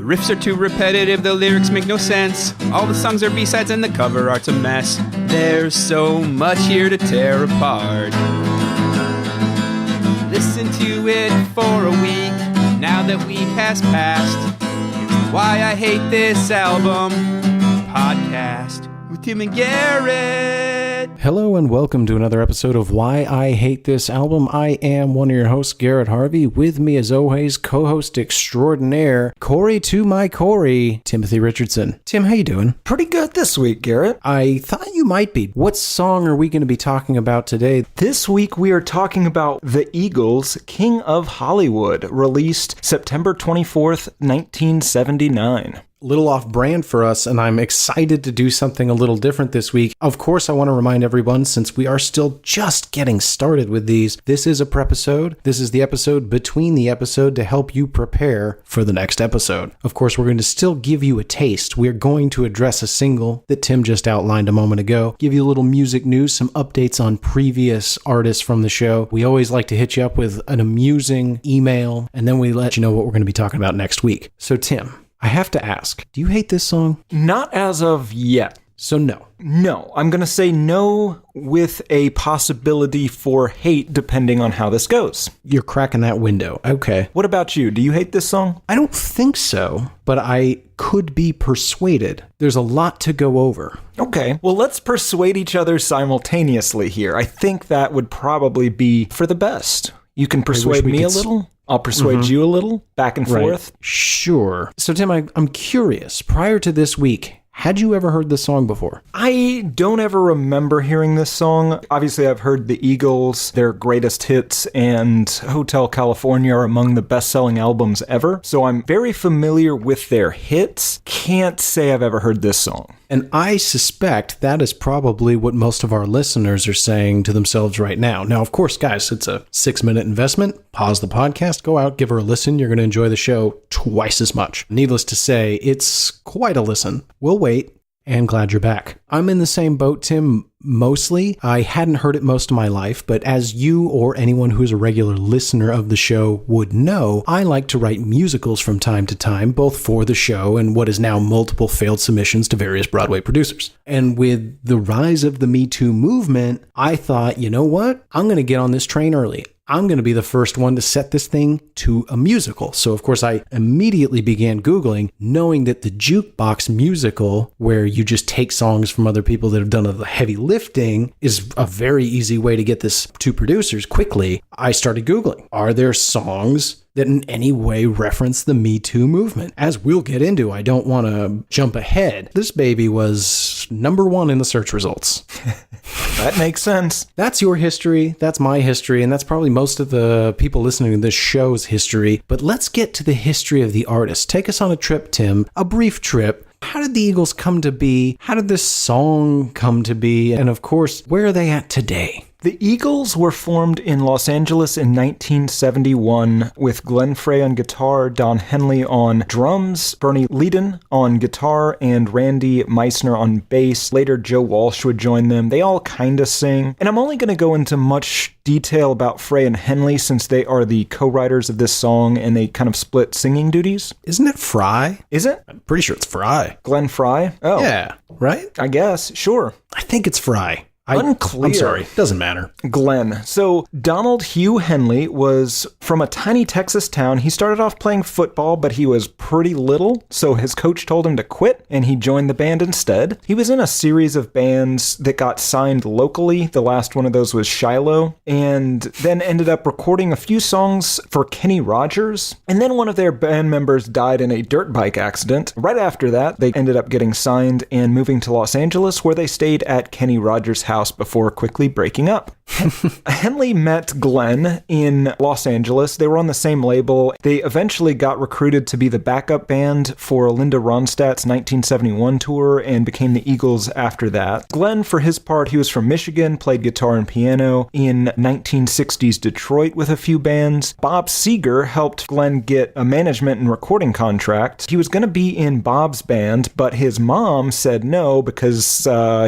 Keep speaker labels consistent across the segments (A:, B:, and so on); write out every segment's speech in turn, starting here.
A: riffs are too repetitive, the lyrics make no sense. All the songs are B-sides and the cover art's a mess. There's so much here to tear apart. Listen to it for a week, now that we has passed. It's Why I Hate This Album podcast with Tim and Garrett.
B: Hello and welcome to another episode of Why I Hate This Album. I am one of your hosts, Garrett Harvey. With me as always, co-host extraordinaire, Corey to my Corey, Timothy Richardson. Tim, how you doing?
C: Pretty good this week, Garrett.
B: I thought you might be. What song are we going to be talking about today?
C: This week we are talking about The Eagles' King of Hollywood, released September 24th, 1979.
B: Little off brand for us, and I'm excited to do something a little different this week. Of course, I want to remind everyone, since we are still just getting started with these, this is a Prepisode. This is the episode between the episode to help you prepare for the next episode. Of course, we're going to still give you a taste. We're going to address a single that Tim just outlined a moment ago, give you a little music news, some updates on previous artists from the show. We always like to hit you up with an amusing email, and then we let you know what we're going to be talking about next week. So, Tim, I have to ask, do you hate this song?
C: Not as of yet.
B: So no.
C: No, I'm going to say no with a possibility for hate depending on how this goes.
B: You're cracking that window. Okay.
C: What about you? Do you hate this song?
B: I don't think so, but I could be persuaded. There's a lot to go over.
C: Okay. Well, let's persuade each other simultaneously here. I think that would probably be for the best. You can persuade me a little. I'll persuade you a little, back and forth.
B: Sure. So, Tim, I'm curious. Prior to this week, had you ever heard this song before?
C: I don't ever remember hearing this song. Obviously, I've heard the Eagles, their greatest hits, and Hotel California are among the best-selling albums ever. So I'm very familiar with their hits. Can't say I've ever heard this song.
B: And I suspect that is probably what most of our listeners are saying to themselves right now. Now, of course, guys, it's a 6-minute investment. Pause the podcast, go out, give her a listen. You're going to enjoy the show twice as much. Needless to say, it's quite a listen. We'll wait, and glad you're back. I'm in the same boat, Tim, mostly. I hadn't heard it most of my life, but as you or anyone who's a regular listener of the show would know, I like to write musicals from time to time, both for the show and what is now multiple failed submissions to various Broadway producers. And with the rise of the Me Too movement, I thought, you know what? I'm going to get on this train early. I'm going to be the first one to set this thing to a musical. So, of course, I immediately began Googling, knowing that the jukebox musical, where you just take songs from other people that have done the heavy lifting, is a very easy way to get this to producers quickly. I started Googling, are there songs that in any way reference the Me Too movement? As we'll get into, I don't want to jump ahead. This baby was number one in the search results.
C: That makes sense.
B: That's your history, that's my history, and that's probably most of the people listening to this show's history. But let's get to the history of the artist. Take us on a trip, Tim, a brief trip. How did the Eagles come to be? How did this song come to be? And of course, where are they at today?
C: The Eagles were formed in Los Angeles in 1971 with Glenn Frey on guitar, Don Henley on drums, Bernie Leadon on guitar, and Randy Meisner on bass. Later, Joe Walsh would join them. They all kind of sing. And I'm only going to go into much detail about Frey and Henley since they are the co-writers of this song and they kind of split singing duties.
B: Isn't it Fry?
C: Is it?
B: I'm pretty sure it's Fry.
C: Glenn Frey? Oh.
B: Yeah, right?
C: I guess. Sure.
B: I think it's Fry.
C: Unclear.
B: I'm sorry. Doesn't matter.
C: Glenn. So Donald Hugh Henley was from a tiny Texas town. He started off playing football, but he was pretty little, so his coach told him to quit, and he joined the band instead. He was in a series of bands that got signed locally. The last one of those was Shiloh, and then ended up recording a few songs for Kenny Rogers. And then one of their band members died in a dirt bike accident. Right after that, they ended up getting signed and moving to Los Angeles, where they stayed at Kenny Rogers' house before quickly breaking up. Henley met Glenn in Los Angeles. They were on the same label. They eventually got recruited to be the backup band for Linda Ronstadt's 1971 tour and became the Eagles after that. Glenn, for his part, he was from Michigan, played guitar and piano in 1960s Detroit with a few bands. Bob Seger helped Glenn get a management and recording contract. He was going to be in Bob's band, but his mom said no because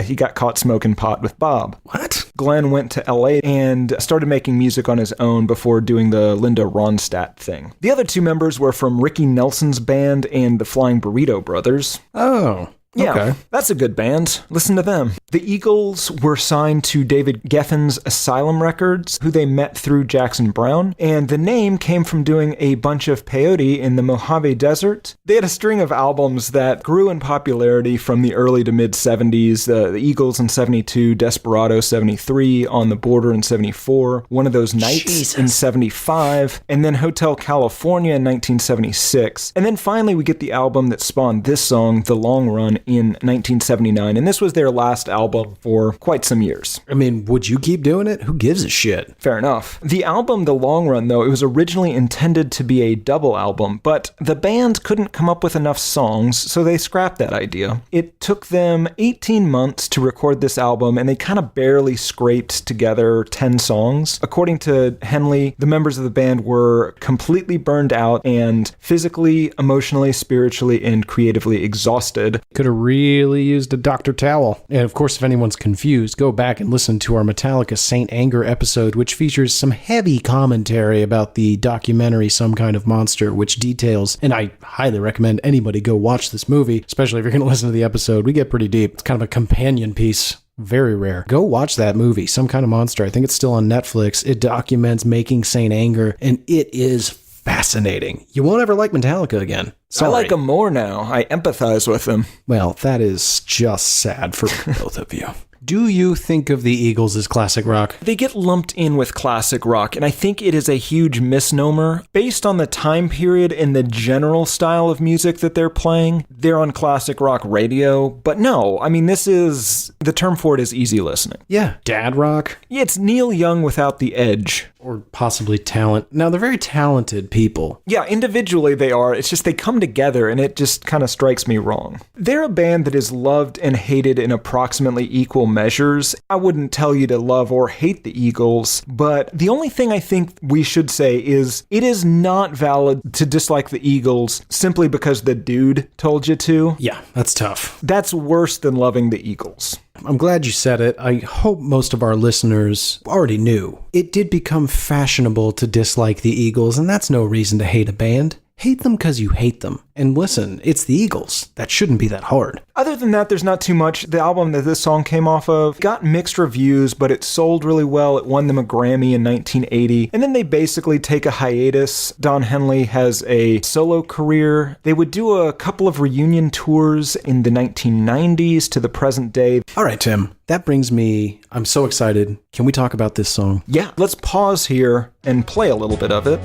C: he got caught smoking pot with Bob.
B: What?
C: Glenn went to LA and started making music on his own before doing the Linda Ronstadt thing. The other two members were from Ricky Nelson's band and the Flying Burrito Brothers.
B: Oh.
C: Yeah,
B: okay.
C: That's a good band. Listen to them. The Eagles were signed to David Geffen's Asylum Records, who they met through Jackson Browne, and the name came from doing a bunch of peyote in the Mojave Desert. They had a string of albums that grew in popularity from the early to mid-70s. The Eagles in 72, Desperado 73, On the Border in 74, One of Those Nights in 75, and then Hotel California in 1976. And then finally we get the album that spawned this song, The Long Run, in 1979, and this was their last album for quite some years.
B: I mean, would you keep doing it? Who gives a shit?
C: Fair enough. The album, The Long Run, though, it was originally intended to be a double album, but the band couldn't come up with enough songs, so they scrapped that idea. It took them 18 months to record this album, and they kind of barely scraped together 10 songs. According to Henley, the members of the band were completely burned out and physically, emotionally, spiritually, and creatively exhausted.
B: Could have really used a Dr. Towel. And of course, if anyone's confused, go back and listen to our Metallica Saint Anger episode, which features some heavy commentary about the documentary Some Kind of Monster, which details, and I highly recommend anybody go watch this movie, especially if you're going to listen to the episode. We get pretty deep. It's kind of a companion piece. Very rare. Go watch that movie, Some Kind of Monster. I think it's still on Netflix. It documents making Saint Anger, and it is fascinating. You won't ever like Metallica again. Sorry.
C: I like them more now. I empathize with them.
B: Well, that is just sad for both of you. Do you think of the Eagles as classic rock?
C: They get lumped in with classic rock, and I think it is a huge misnomer. Based on the time period and the general style of music that they're playing, they're on classic rock radio. But no, I mean, the term for it is easy listening.
B: Yeah, dad rock.
C: Yeah, it's Neil Young without the edge.
B: Or possibly talent. Now, they're very talented people.
C: Yeah, individually they are. It's just they come together, and it just kind of strikes me wrong. They're a band that is loved and hated in approximately equal measures. I wouldn't tell you to love or hate the Eagles, but the only thing I think we should say is it is not valid to dislike the Eagles simply because the dude told you to.
B: Yeah, that's tough.
C: That's worse than loving the Eagles.
B: I'm glad you said it. I hope most of our listeners already knew. It did become fashionable to dislike the Eagles, and that's no reason to hate a band. Hate them because you hate them. And listen, it's the Eagles. That shouldn't be that hard.
C: Other than that, there's not too much. The album that this song came off of got mixed reviews, but it sold really well. It won them a Grammy in 1980. And then they basically take a hiatus. Don Henley has a solo career. They would do a couple of reunion tours in the 1990s to the present day.
B: All right, Tim. That brings me... I'm so excited. Can we talk about this song?
C: Yeah, let's pause here and play a little bit of it.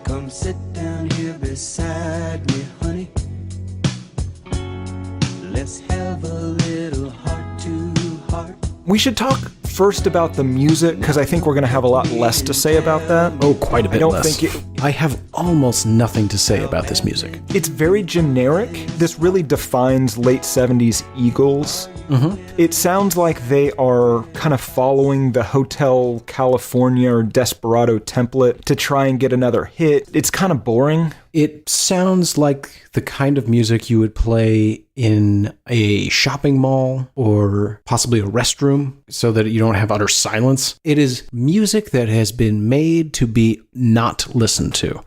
D: Come sit down here beside me, honey. Let's have a little heart to heart.
C: We should talk first about the music, because I think we're going to have a lot less to say about that.
B: Oh, quite a bit less.
C: Think
B: I have almost nothing to say about this music.
C: It's very generic. This really defines late 70s Eagles. Mm-hmm. It sounds like they are kind of following the Hotel California or Desperado template to try and get another hit. It's kind of boring.
B: It sounds like the kind of music you would play in a shopping mall or possibly a restroom so that you don't have utter silence. It is music that has been made to be not listened to.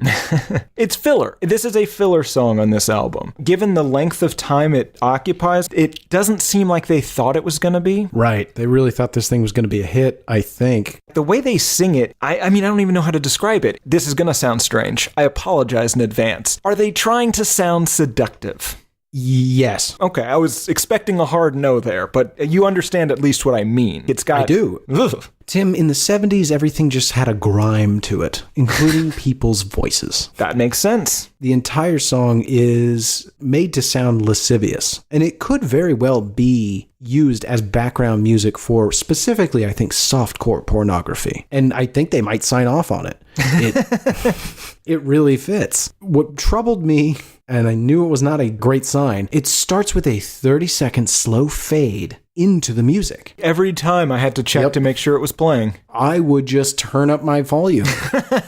C: It's filler. This is a filler song on this album. Given the length of time it occupies, it doesn't seem like they thought it was going to be.
B: Right. They really thought this thing was going to be a hit, I think.
C: The way they sing it, I mean, I don't even know how to describe it. This is going to sound strange. I apologize in advance. Are they trying to sound seductive?
B: Yes.
C: Okay, I was expecting a hard no there, but you understand at least what I mean. It's got...
B: I do.
C: Ugh.
B: Tim, in the 70s, everything just had a grime to it, including people's voices.
C: That makes sense.
B: The entire song is made to sound lascivious, and it could very well be used as background music for specifically, I think, softcore pornography. And I think they might sign off on it. It really fits. What troubled me, and I knew it was not a great sign, it starts with a 30-second slow fade into the music.
C: Every time I had to check to make sure it was playing.
B: I would just turn up my volume.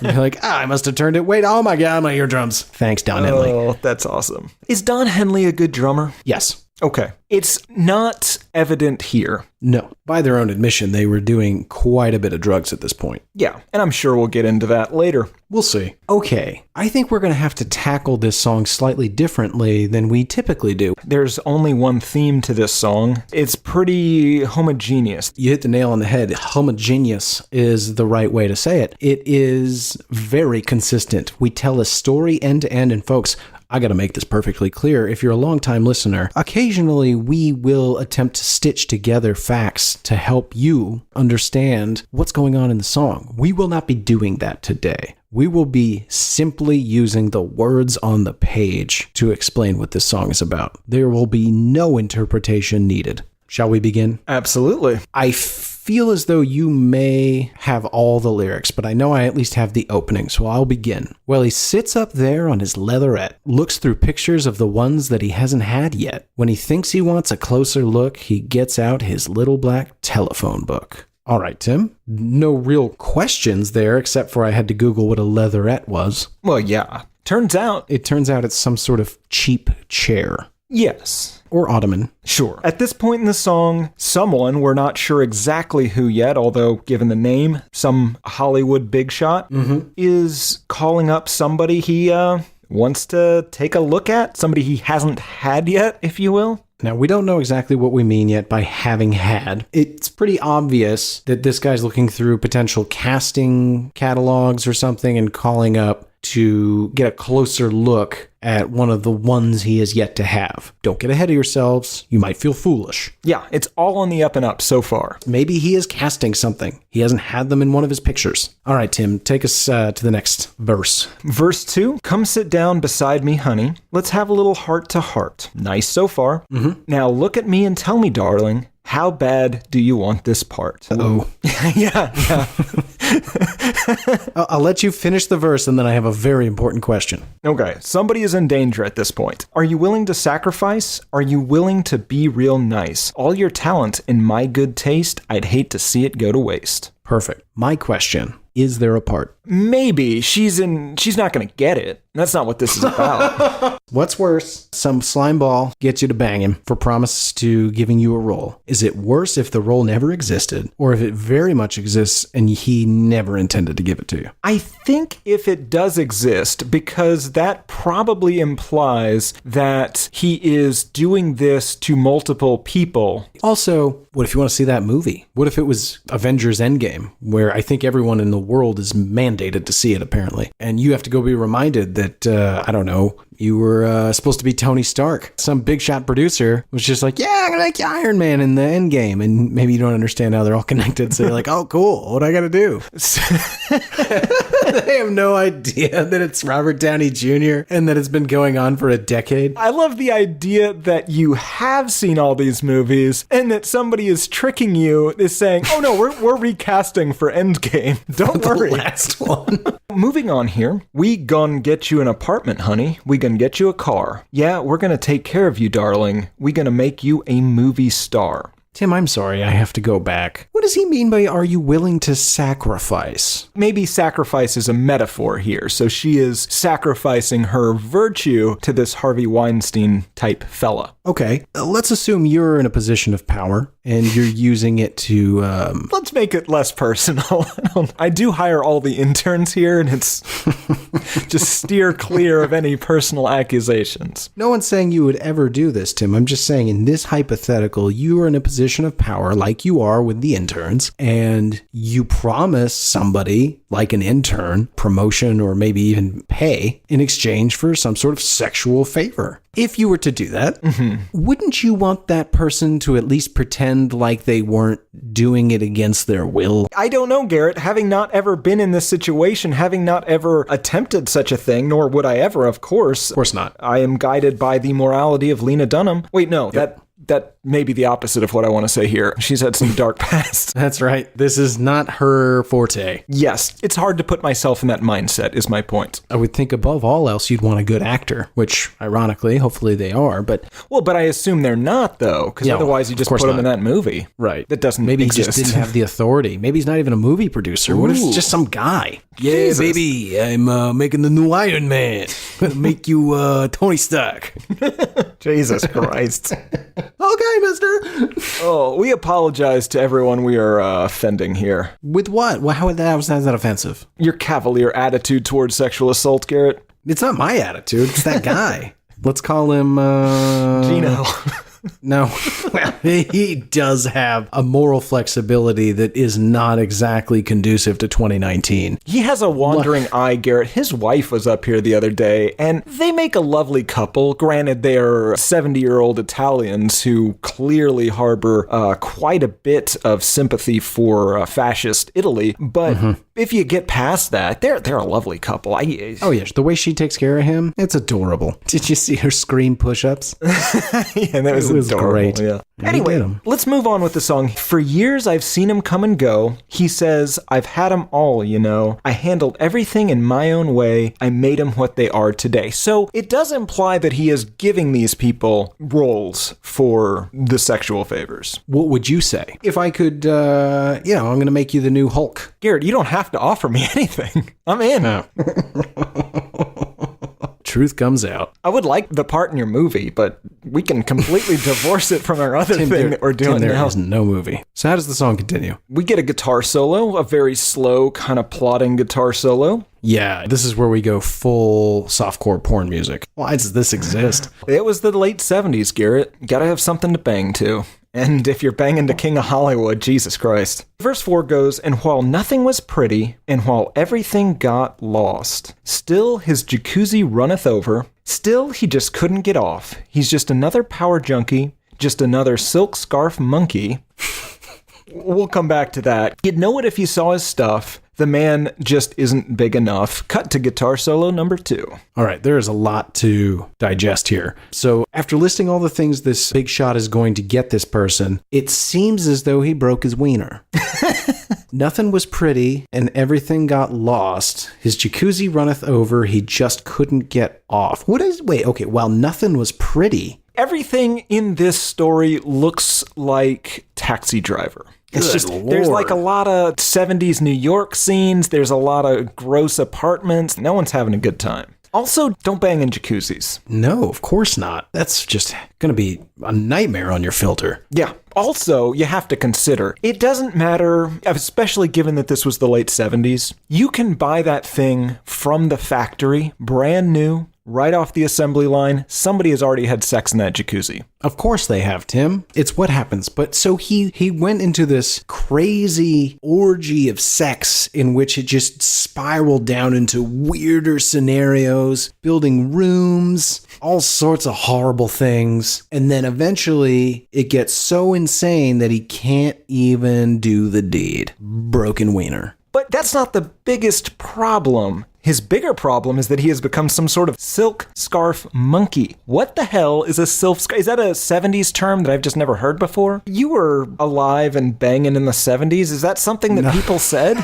B: Be like, I must have turned it. Wait, oh my God, my eardrums. Thanks, Don Henley.
C: Oh, that's awesome. Is Don Henley a good drummer?
B: Yes.
C: Okay. It's not evident here.
B: No. By their own admission, they were doing quite a bit of drugs at this point.
C: Yeah, and I'm sure we'll get into that later.
B: We'll see. Okay, I think we're going to have to tackle this song slightly differently than we typically do.
C: There's only one theme to this song. It's pretty homogeneous.
B: You hit the nail on the head. Homogeneous is the right way to say it. It is very consistent. We tell a story end to end, and folks, I got to make this perfectly clear. If you're a longtime listener, occasionally we will attempt to stitch together facts to help you understand what's going on in the song. We will not be doing that today. We will be simply using the words on the page to explain what this song is about. There will be no interpretation needed. Shall we begin?
C: Absolutely.
B: I feel as though you may have all the lyrics, but I know I at least have the opening, so I'll begin. Well, he sits up there on his leatherette, looks through pictures of the ones that he hasn't had yet. When he thinks he wants a closer look, he gets out his little black telephone book. All right, Tim. No real questions there, except for I had to Google what a leatherette was.
C: Well, yeah. It turns out
B: it's some sort of cheap chair.
C: Yes.
B: Or ottoman.
C: Sure. At this point in the song, someone, we're not sure exactly who yet, although given the name, some Hollywood big shot, is calling up somebody he wants to take a look at, somebody he hasn't had yet, if you will.
B: Now, we don't know exactly what we mean yet by having had. It's pretty obvious that this guy's looking through potential casting catalogs or something and calling up to get a closer look at one of the ones he has yet to have. Don't get ahead of yourselves. You might feel foolish.
C: Yeah, it's all on the up and up so far.
B: Maybe he is casting something. He hasn't had them in one of his pictures. All right, Tim, take us to the next verse.
C: Verse 2, come sit down beside me, honey. Let's have a little heart to heart. Nice so far. Now look at me and tell me, darling, how bad do you want this part?
B: Oh.
C: Yeah.
B: I'll let you finish the verse, and then I have a very important question.
C: Okay, somebody is in danger at this point. Are you willing to sacrifice? Are you willing to be real nice? All your talent and my good taste, I'd hate to see it go to waste.
B: Perfect. My question, is there a part?
C: Maybe. She's not going to get it. That's not what this is about.
B: What's worse? Some slime ball gets you to bang him for promise to giving you a role. Is it worse if the role never existed, or if it very much exists and he never intended to give it to you?
C: I think if it does exist, because that probably implies that he is doing this to multiple people.
B: Also, what if you want to see that movie? What if it was Avengers Endgame, where I think everyone in the world is mandated to see it, apparently, and you have to go be reminded that, I don't know, you were supposed to be Tony Stark. Some big shot producer was just like, yeah, I'm going to make you Iron Man in the end game. And maybe you don't understand how they're all connected. So you're like, oh, cool. What do I got to do? They have no idea that it's Robert Downey Jr. and that it's been going on for a decade.
C: I love the idea that you have seen all these movies and that somebody is tricking you, is saying, oh no, we're recasting for Endgame. Don't worry.
B: The last one.
C: Moving on here. We gonna get you an apartment, honey. We gonna get you a car. Yeah, we're gonna take care of you, darling. We gonna make you a movie star.
B: Tim, I'm sorry, I have to go back. What does he mean by are you willing to sacrifice?
C: Maybe sacrifice is a metaphor here, so she is sacrificing her virtue to this Harvey Weinstein type fella.
B: Okay, let's assume you're in a position of power and you're using it to...
C: Let's make it less personal. I do hire all the interns here, and it's just steer clear of any personal accusations.
B: No one's saying you would ever do this, Tim. I'm just saying in this hypothetical, you are in a position of power like you are with the interns, and you promise somebody, like an intern, promotion or maybe even pay in exchange for some sort of sexual favor. If you were to do that, wouldn't you want that person to at least pretend like they weren't doing it against their will?
C: I don't know, Garrett. Having not ever been in this situation, having not ever attempted such a thing, nor would I ever, of course.
B: Of course not.
C: I am guided by the morality of Lena Dunham. Wait, no, that maybe the opposite of what I want to say here. She's had some dark past.
B: That's right. This is not her forte.
C: Yes, it's hard to put myself in that mindset, is my point.
B: I would think above all else you'd want a good actor, which ironically, hopefully they are, but...
C: Well, but I assume they're not, though, because otherwise you just put them in that movie.
B: Right.
C: That doesn't
B: Maybe
C: exist.
B: he just didn't have the authority. Maybe he's not even a movie producer. What if it's just some guy? Yeah, baby, I'm making the new Iron Man. Gonna make you Tony Stark.
C: Jesus Christ.
B: Okay, mister.
C: Oh, we apologize to everyone we are offending here.
B: With what? Well, how is that offensive?
C: Your cavalier attitude towards sexual assault, Garrett.
B: It's not my attitude. It's that guy. Let's call him...
C: Gino.
B: No, he does have a moral flexibility that is not exactly conducive to 2019.
C: He has a wandering eye, Garrett. His wife was up here the other day, and they make a lovely couple. Granted, they are 70-year-old Italians who clearly harbor quite a bit of sympathy for fascist Italy. But if you get past that, they're a lovely couple.
B: Oh, yeah. The way she takes care of him, it's adorable. Did you see her scream push-ups?
C: Yeah, that was adorable.
B: Great.
C: Yeah. Anyway, let's move on with the song. For years, I've seen him come and go. He says, I've had them all, you know. I handled everything in my own way. I made them what they are today. So it does imply that he is giving these people roles for the sexual favors.
B: What would you say? If I could, I'm going to make you the new Hulk.
C: Garrett, you don't have to offer me anything. I'm in.
B: No. Truth comes out.
C: I would like the part in your movie, but we can completely divorce it from our other thing that we're doing
B: there
C: now.
B: Is no movie. So how does the song continue?
C: We get a guitar solo, a very slow, kind of plodding guitar solo.
B: Yeah, this is where we go full softcore porn music. Why does this exist?
C: It was the late 70s, Garrett. Gotta have something to bang to. And if you're banging to King of Hollywood, Jesus Christ. Verse 4 goes, and while nothing was pretty, and while everything got lost, still his jacuzzi runneth over, still he just couldn't get off. He's just another power junkie, just another silk scarf monkey. We'll come back to that. You'd know it if you saw his stuff. The man just isn't big enough. Cut to guitar solo number 2.
B: All right, there is a lot to digest here. So after listing all the things this big shot is going to get this person, it seems as though he broke his wiener. Nothing was pretty and everything got lost. His jacuzzi runneth over. He just couldn't get off. While nothing was pretty.
C: Everything in this story looks like Taxi Driver. It's just, there's like a lot of 70s New York scenes. There's a lot of gross apartments. No one's having a good time. Also, don't bang in jacuzzis.
B: No, of course not. That's just going to be a nightmare on your filter.
C: Yeah. Also, you have to consider, it doesn't matter, especially given that this was the late 70s, you can buy that thing from the factory, brand new, right off the assembly line. Somebody has already had sex in that jacuzzi.
B: Of course they have, Tim. It's what happens. But so he went into this crazy orgy of sex in which it just spiraled down into weirder scenarios, building rooms, all sorts of horrible things. And then eventually it gets so insane that he can't even do the deed. Broken wiener.
C: But that's not the biggest problem. His bigger problem is that he has become some sort of silk scarf monkey. What the hell is a silk scarf? Is that a 70s term that I've just never heard before? You were alive and banging in the 70s. Is that something that people said?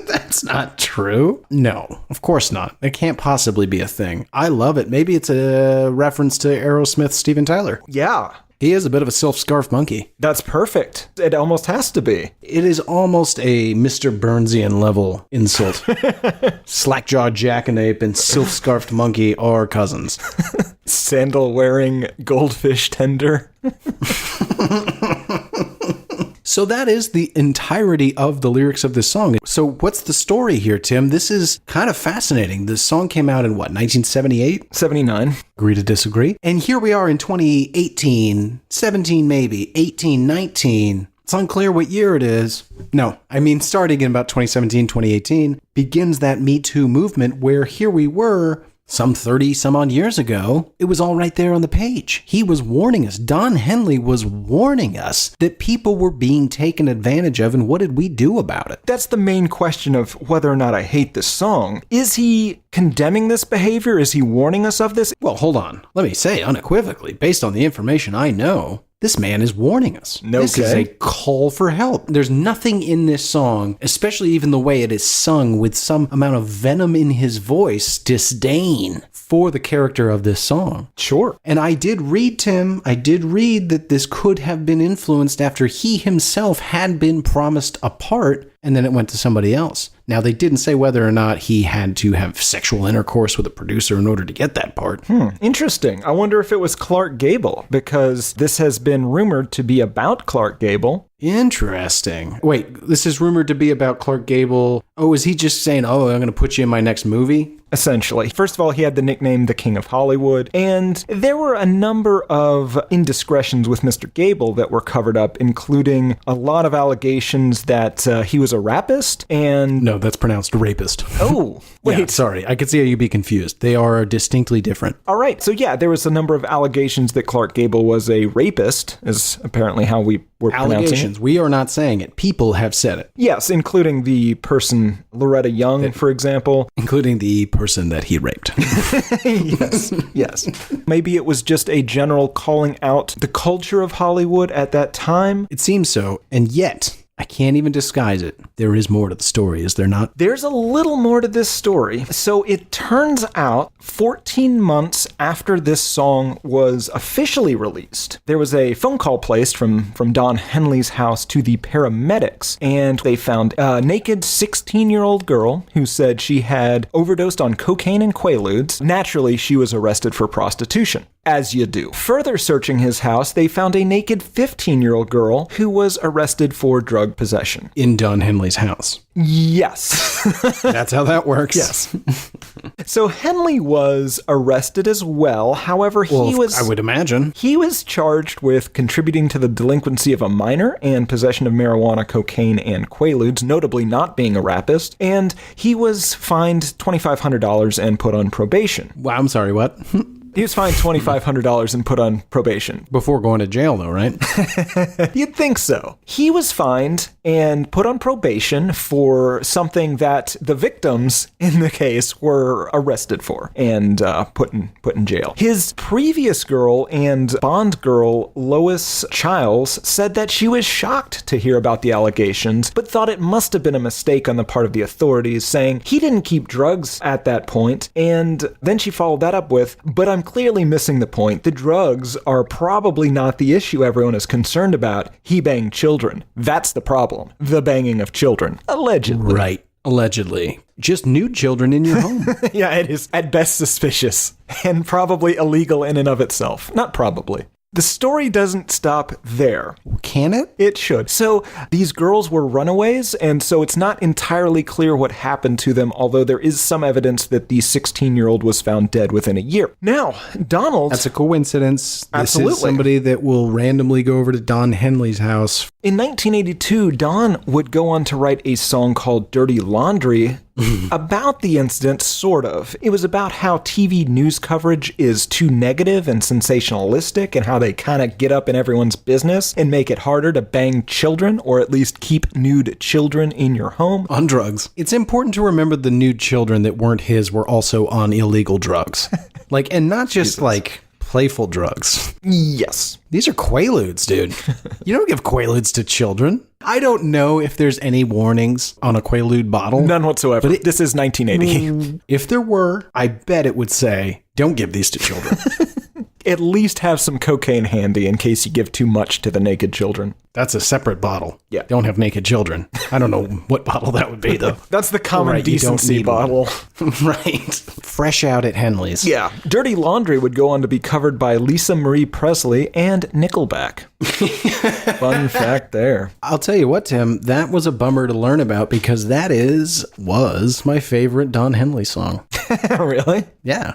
B: That's not true. No, of course not. It can't possibly be a thing. I love it. Maybe it's a reference to Aerosmith's Steven Tyler.
C: Yeah.
B: He is a bit of a silk scarf monkey.
C: That's perfect. It almost has to be.
B: It is almost a Mr. Burnsian level insult. Slackjawed jackanape and silk scarfed monkey are cousins.
C: Sandal wearing goldfish tender.
B: So that is the entirety of the lyrics of this song. So what's the story here, Tim? This is kind of fascinating. This song came out in what, 1978?
C: 79.
B: Agree to disagree. And here we are in 2018, 17 maybe, 18, 19. It's unclear what year it is. No, I mean starting in about 2017, 2018, begins that Me Too movement where here we were some 30 some odd years ago. It was all right there on the page. He was warning us. Don Henley was warning us that people were being taken advantage of, and what did we do about it?
C: That's the main question of whether or not I hate this song. Is he condemning this behavior? Is he warning us of this?
B: Well, hold on. Let me say unequivocally, based on the information I know, This man is warning us. This is a call for help. There's nothing in this song, especially even the way it is sung with some amount of venom in his voice, disdain for the character of this song.
C: Sure.
B: And I did read, Tim, that this could have been influenced after he himself had been promised a part and then it went to somebody else. Now, they didn't say whether or not he had to have sexual intercourse with a producer in order to get that part.
C: Interesting. I wonder if it was Clark Gable, because this has been rumored to be about Clark Gable.
B: Interesting. Wait, this is rumored to be about Clark Gable. Oh, is he just saying, I'm going to put you in my next movie?
C: Essentially. First of all, he had the nickname the King of Hollywood, and there were a number of indiscretions with Mr. Gable that were covered up, including a lot of allegations that he was a rapist, and...
B: No, that's pronounced rapist.
C: Oh, wait.
B: Yeah, sorry. I could see how you'd be confused. They are distinctly different.
C: All right. So yeah, there was a number of allegations that Clark Gable was a rapist, is apparently how we were pronouncing it.
B: We are not saying it. People have said it.
C: Yes, including the person, Loretta Young, for example.
B: Including the person that he raped.
C: Yes. Maybe it was just a general calling out the culture of Hollywood at that time.
B: It seems so, and yet... I can't even disguise it. There is more to the story, is there not?
C: There's a little more to this story. So it turns out 14 months after this song was officially released, there was a phone call placed from Don Henley's house to the paramedics, and they found a naked 16-year-old girl who said she had overdosed on cocaine and quaaludes. Naturally, she was arrested for prostitution. As you do. Further searching his house, they found a naked 15-year-old girl who was arrested for drug possession.
B: In Don Henley's house.
C: Yes.
B: That's how that works.
C: Yes. So Henley was arrested as well. However, I
B: would imagine.
C: He was charged with contributing to the delinquency of a minor and possession of marijuana, cocaine, and quaaludes, notably not being a rapist. And he was fined $2,500 and put on probation.
B: Wow, I'm sorry, what?
C: He was fined $2,500 and put on probation.
B: Before going to jail, though, right?
C: You'd think so. He was fined and put on probation for something that the victims in the case were arrested for and put in jail. His previous girl and bond girl, Lois Childs, said that she was shocked to hear about the allegations, but thought it must have been a mistake on the part of the authorities, saying he didn't keep drugs at that point. And then she followed that up with, but I'm clearly missing the point. The drugs are probably not the issue everyone is concerned about. He banged children. That's the problem. The banging of children. Allegedly.
B: Right. Allegedly. Just nude children in your home.
C: Yeah, it is at best suspicious and probably illegal in and of itself. Not probably. The story doesn't stop there.
B: Can it?
C: It should. So these girls were runaways, and so it's not entirely clear what happened to them, although there is some evidence that the 16-year-old was found dead within a year. Now, Donald...
B: That's a coincidence.
C: Absolutely.
B: This is somebody that will randomly go over to Don Henley's house.
C: In 1982, Don would go on to write a song called Dirty Laundry about the incident, sort of. It was about how TV news coverage is too negative and sensationalistic and how they kind of get up in everyone's business and make it harder to bang children or at least keep nude children in your home.
B: On drugs. It's important to remember the nude children that weren't his were also on illegal drugs. And not just playful drugs.
C: Yes.
B: These are quaaludes, dude. You don't give quaaludes to children. I don't know if there's any warnings on a quaalude bottle.
C: None whatsoever. But this is 1980.
B: If there were, I bet it would say, don't give these to children.
C: At least have some cocaine handy in case you give too much to the naked children.
B: That's a separate bottle.
C: Yeah.
B: Don't have naked children. I don't know what bottle that would be, though.
C: That's the common decency bottle.
B: Right. Fresh out at Henley's.
C: Yeah. Dirty Laundry would go on to be covered by Lisa Marie Presley and Nickelback. Fun fact there.
B: I'll tell you what, Tim, that was a bummer to learn about because that was my favorite Don Henley song.
C: Really?
B: Yeah.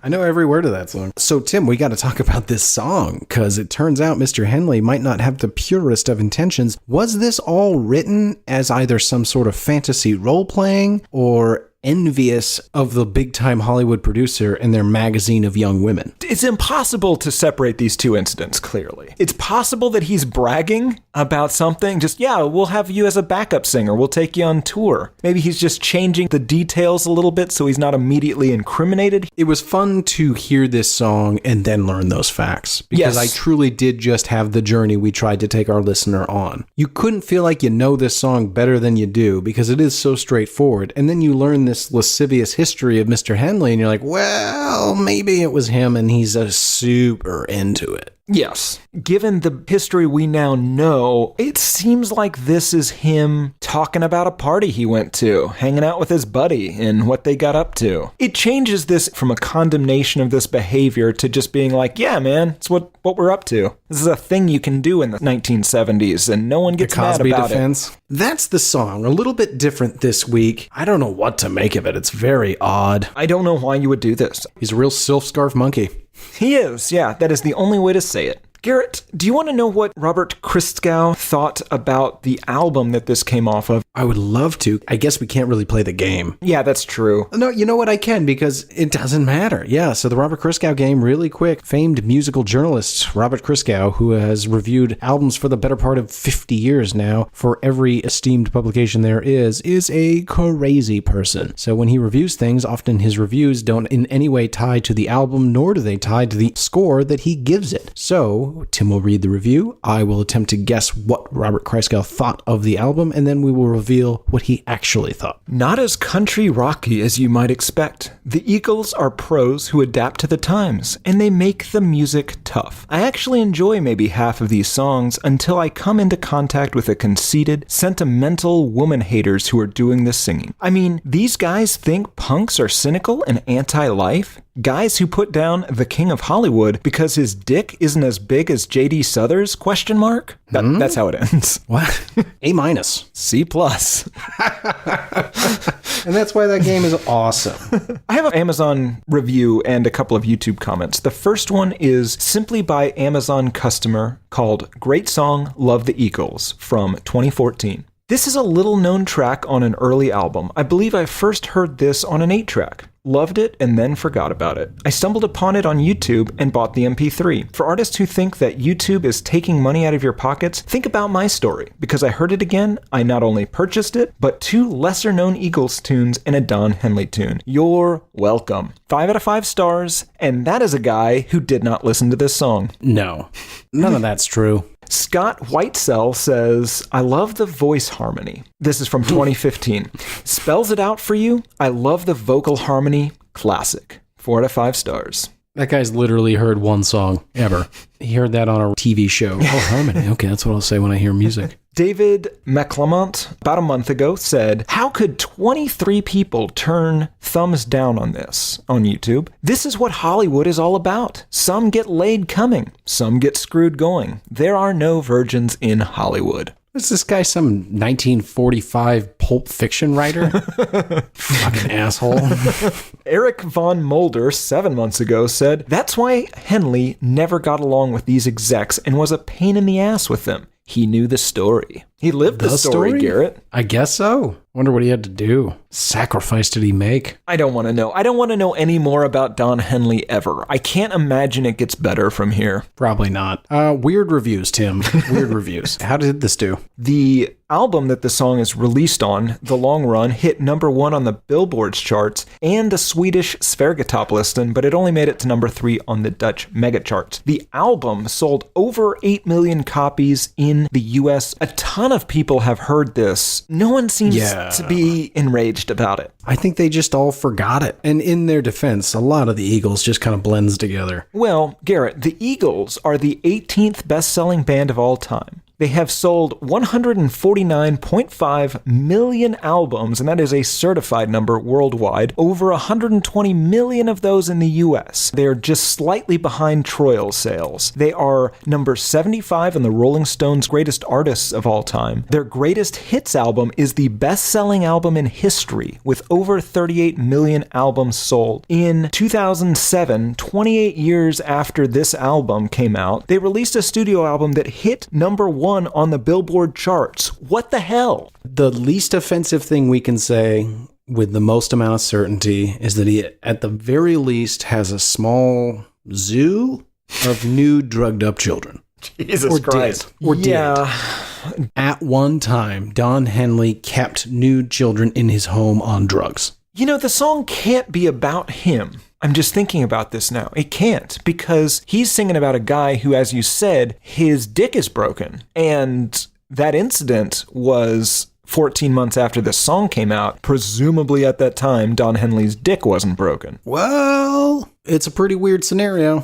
B: I know every word of that song. So, Tim, we got to talk about this song because it turns out Mr. Henley might not have the purest of intentions. Was this all written as either some sort of fantasy role-playing or envious of the big-time Hollywood producer and their magazine of young women.
C: It's impossible to separate these two incidents, clearly. It's possible that he's bragging about something, just, yeah, we'll have you as a backup singer, we'll take you on tour. Maybe he's just changing the details a little bit so he's not immediately incriminated.
B: It was fun to hear this song and then learn those facts, because
C: Yes.
B: I truly did just have the journey we tried to take our listener on. You couldn't feel like you know this song better than you do, because it is so straightforward, and then you learn this lascivious history of Mr. Henley, and you're like, well, maybe it was him and he's a super into it.
C: Yes. Given the history we now know, it seems like this is him talking about a party he went to, hanging out with his buddy, and what they got up to. It changes this from a condemnation of this behavior to just being like, yeah, man, it's what we're up to. This is a thing you can do in the 1970s, and no one gets mad
B: Cosby
C: about
B: defense.
C: it.
B: That's the song. A little bit different this week. I don't know what to make of it. It's very odd.
C: I don't know why you would do this.
B: He's a real silk-scarf monkey.
C: He is, yeah. That is the only way to say it. Garrett, do you want to know what Robert Christgau thought about the album that this came off of?
B: I would love to. I guess we can't really play the game.
C: Yeah, that's true.
B: No, you know what? I can, because it doesn't matter. Yeah, so the Robert Christgau game, really quick. Famed musical journalist Robert Christgau, who has reviewed albums for the better part of 50 years now for every esteemed publication there is a crazy person. So when he reviews things, often his reviews don't in any way tie to the album, nor do they tie to the score that he gives it. So Tim will read the review. I will attempt to guess what Robert Christgau thought of the album, and then we will reveal what he actually thought.
C: Not as country rocky as you might expect. The Eagles are pros who adapt to the times, and they make the music tough. I actually enjoy maybe half of these songs until I come into contact with the conceited, sentimental woman haters who are doing the singing. I mean, these guys think punks are cynical and anti-life? Guys who put down the king of Hollywood because his dick isn't as big as J.D. Souther's, question mark? That's how it ends.
B: What? A-.
C: C+.
B: And that's why that game is awesome.
C: I have an Amazon review and a couple of YouTube comments. The first one is simply by Amazon customer called Great Song, Love the Eagles from 2014. This is a little known track on an early album. I believe I first heard this on an 8-track. Loved it and then forgot about it. I stumbled upon it on YouTube and bought the MP3. For artists who think that YouTube is taking money out of your pockets, think about my story. Because I heard it again, I not only purchased it, but 2 lesser-known Eagles tunes and a Don Henley tune. You're welcome. 5 out of 5 stars, and that is a guy who did not listen to this song.
B: No, none of that's true.
C: Scott Whitesell says, I love the voice harmony. This is from 2015. Spells it out for you. I love the vocal harmony. Classic. 4 out of 5 stars.
B: That guy's literally heard one song ever. He heard that on a TV show. Oh, harmony. Okay, that's what I'll say when I hear music.
C: David McClement, about a month ago, said, how could 23 people turn thumbs down on this on YouTube? This is what Hollywood is all about. Some get laid coming. Some get screwed going. There are no virgins in Hollywood.
B: Is this guy some 1945 Pulp Fiction writer? Fucking asshole.
C: Eric Von Mulder, 7 months ago, said, that's why Henley never got along with these execs and was a pain in the ass with them. He knew the story. He lived the story, Garrett.
B: I guess so. Wonder what he had to do. Sacrifice did he make?
C: I don't want to know. I don't want to know any more about Don Henley ever. I can't imagine it gets better from here.
B: Probably not. Weird reviews, Tim. Weird reviews. How did this do?
C: The album that the song is released on, The Long Run, hit number 1 on the Billboard's charts and the Swedish Sverigetopp-listen, but it only made it to number 3 on the Dutch mega charts. The album sold over 8 million copies in the US. A ton of people have heard this. No one seems to be enraged about it.
B: I think they just all forgot it. And in their defense, a lot of the Eagles just kind of blends together.
C: Well, Garrett, the Eagles are the 18th best-selling band of all time. They have sold 149.5 million albums, and that is a certified number worldwide, over 120 million of those in the US. They are just slightly behind Troil sales. They are number 75 on the Rolling Stones' greatest artists of all time. Their greatest hits album is the best-selling album in history, with over 38 million albums sold. In 2007, 28 years after this album came out, they released a studio album that hit number 1 on the Billboard charts. What the hell?
B: The least offensive thing we can say with the most amount of certainty is that he, at the very least, has a small zoo of nude, drugged-up children.
C: Jesus Christ.
B: Did. At one time, Don Henley kept nude children in his home on drugs.
C: You know, the song can't be about him. I'm just thinking about this now. It can't, because he's singing about a guy who, as you said, his dick is broken. And that incident was 14 months after this song came out. Presumably at that time, Don Henley's dick wasn't broken.
B: Well, it's a pretty weird scenario.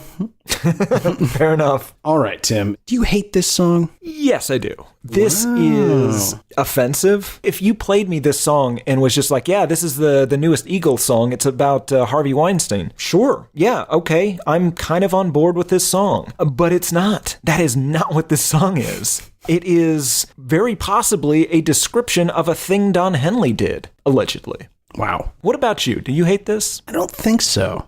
C: Fair enough.
B: All right, Tim. Do you hate this song?
C: Yes, I do. This is offensive. If you played me this song and was just like, yeah, this is the newest Eagles song, it's about Harvey Weinstein. Sure. Yeah, okay. I'm kind of on board with this song. But it's not. That is not what this song is. It is very possibly a description of a thing Don Henley did, allegedly.
B: Wow.
C: What about you? Do you hate this?
B: I don't think so.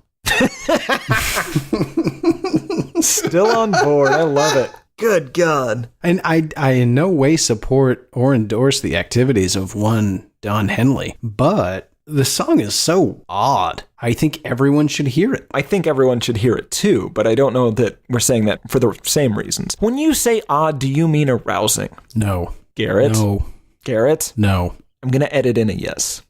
C: Still on board. I love it. Good God.
B: And I in no way support or endorse the activities of one Don Henley, but the song is so odd. I think everyone should hear it.
C: I think everyone should hear it too, but I don't know that we're saying that for the same reasons. When you say odd, do you mean arousing?
B: No.
C: Garrett?
B: No.
C: Garrett?
B: No.
C: I'm going to edit in a yes.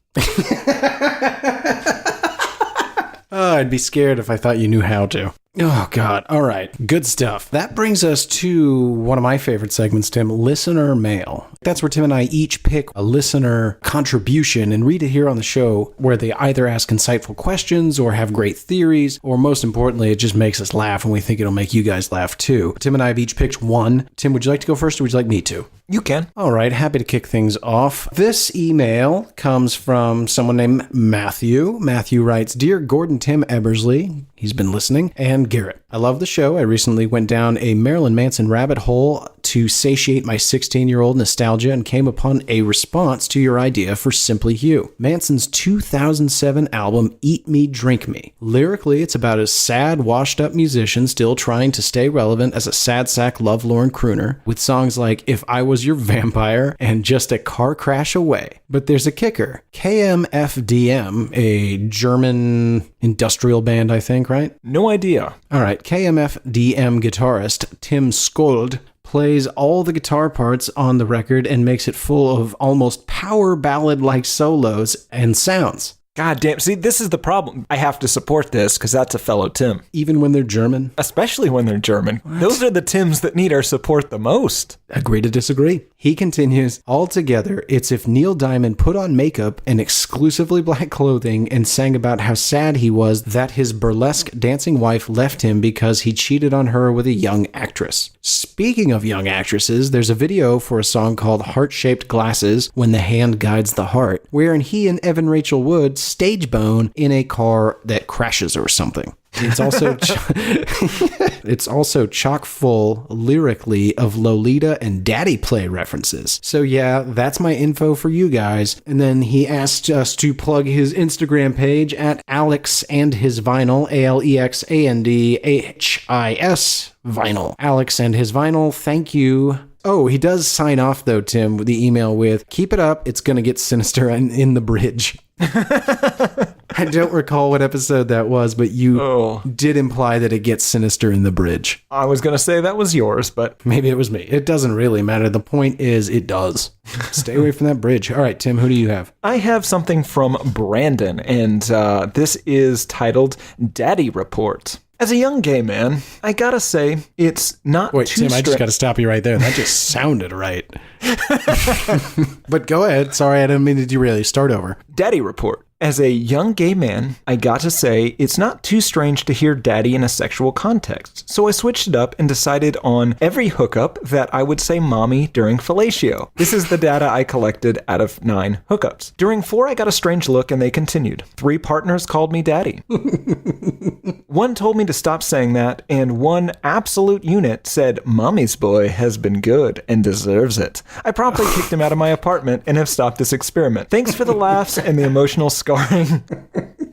B: Oh, I'd be scared if I thought you knew how to. Oh, God. All right. Good stuff. That brings us to one of my favorite segments, Tim, Listener Mail. That's where Tim and I each pick a listener contribution and read it here on the show, where they either ask insightful questions or have great theories, or most importantly, it just makes us laugh and we think it'll make you guys laugh too. Tim and I have each picked one. Tim, would you like to go first or would you like me to?
C: You can.
B: All right, happy to kick things off. This email comes from someone named Matthew. Matthew writes, Dear Gordon Tim Ebersley, he's been listening, and Garrett, I love the show. I recently went down a Marilyn Manson rabbit hole to satiate my 16-year-old nostalgia and came upon a response to your idea for Simply Hugh. Manson's 2007 album, Eat Me, Drink Me. Lyrically, it's about a sad, washed-up musician still trying to stay relevant as a sad sack lovelorn crooner, with songs like If I Was Your Vampire and Just a Car Crash Away. But there's a kicker. KMFDM, a German industrial band, I think, right?
C: No idea.
B: All right, KMFDM guitarist Tim Skold plays all the guitar parts on the record and makes it full of almost power ballad-like solos and sounds.
C: God damn. See, this is the problem. I have to support this because that's a fellow Tim.
B: Even when they're German?
C: Especially when they're German. What? Those are the Tims that need our support the most.
B: Agree to disagree. He continues, altogether, it's if Neil Diamond put on makeup and exclusively black clothing and sang about how sad he was that his burlesque dancing wife left him because he cheated on her with a young actress. Speaking of young actresses, there's a video for a song called Heart-Shaped Glasses, When the Hand Guides the Heart, wherein he and Evan Rachel Wood stage bone in a car that crashes or something. It's also it's also chock full lyrically of Lolita and Daddy Play references. So yeah, that's my info for you guys. And then he asked us to plug his Instagram page at Alex and His Vinyl, ALEXANDHIS Vinyl. Alex and His Vinyl, thank you. Oh, he does sign off though, Tim, with the email with, keep it up, it's gonna get sinister in the bridge. I don't recall what episode that was, but you did imply that it gets sinister in the bridge.
C: I was going to say that was yours, but
B: maybe it was me. It doesn't really matter. The point is it does. Stay away from that bridge. All right, Tim, who do you have?
C: I have something from Brandon, and this is titled Daddy Report. As a young gay man, I gotta say, it's not
B: Wait, Tim, I just gotta stop you right there. That just sounded right. But go ahead. Sorry, I didn't mean to derail you. Start over.
C: Daddy Report. As a young gay man, I got to say, it's not too strange to hear daddy in a sexual context, so I switched it up and decided on every hookup that I would say mommy during fellatio. This is the data I collected out of 9 hookups. During 4, I got a strange look and they continued. 3 partners called me daddy. 1 told me to stop saying that, and 1 absolute unit said, mommy's boy has been good and deserves it. I promptly kicked him out of my apartment and have stopped this experiment. Thanks for the laughs and the emotional scarring.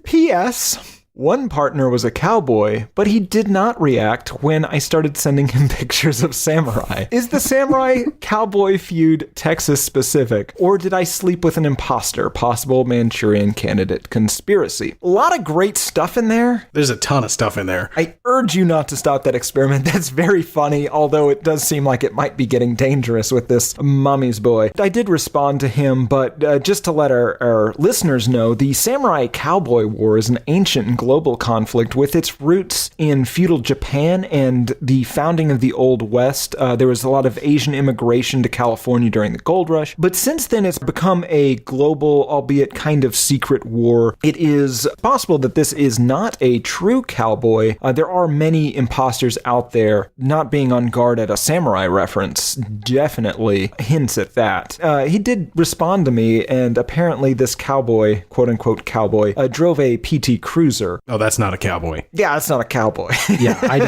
C: P.S. One partner was a cowboy, but he did not react when I started sending him pictures of samurai. Is the samurai-cowboy feud Texas-specific, or did I sleep with an imposter? Possible Manchurian Candidate conspiracy. A lot of great stuff in there.
B: There's a ton of stuff in there.
C: I urge you not to stop that experiment. That's very funny, although it does seem like it might be getting dangerous with this mommy's boy. I did respond to him, but just to let our listeners know, the samurai-cowboy war is an ancient and global conflict with its roots in feudal Japan and the founding of the Old West. There was a lot of Asian immigration to California during the gold rush, but since then it's become a global, albeit kind of secret war. It is possible that this is not a true cowboy. There are many imposters out there. Not being on guard at a samurai reference definitely hints at that. He did respond to me, and apparently this cowboy, quote-unquote cowboy, drove a PT Cruiser.
B: Oh, that's not a cowboy.
C: Yeah, that's not a cowboy.
B: Yeah, I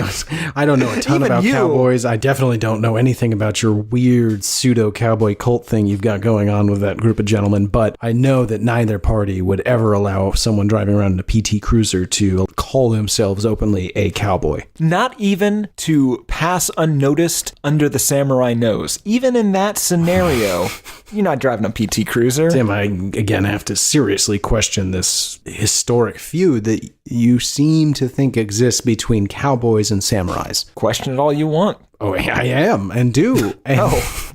B: don't know a ton about cowboys. I definitely don't know anything about your weird pseudo-cowboy cult thing you've got going on with that group of gentlemen, but I know that neither party would ever allow someone driving around in a PT Cruiser to call themselves openly a cowboy.
C: Not even to pass unnoticed under the samurai nose. Even in that scenario, you're not driving a PT Cruiser.
B: Tim, I again have to seriously question this historic feud that you seem to think exists between cowboys and samurais.
C: Question it all you want.
B: Oh, I am and do. And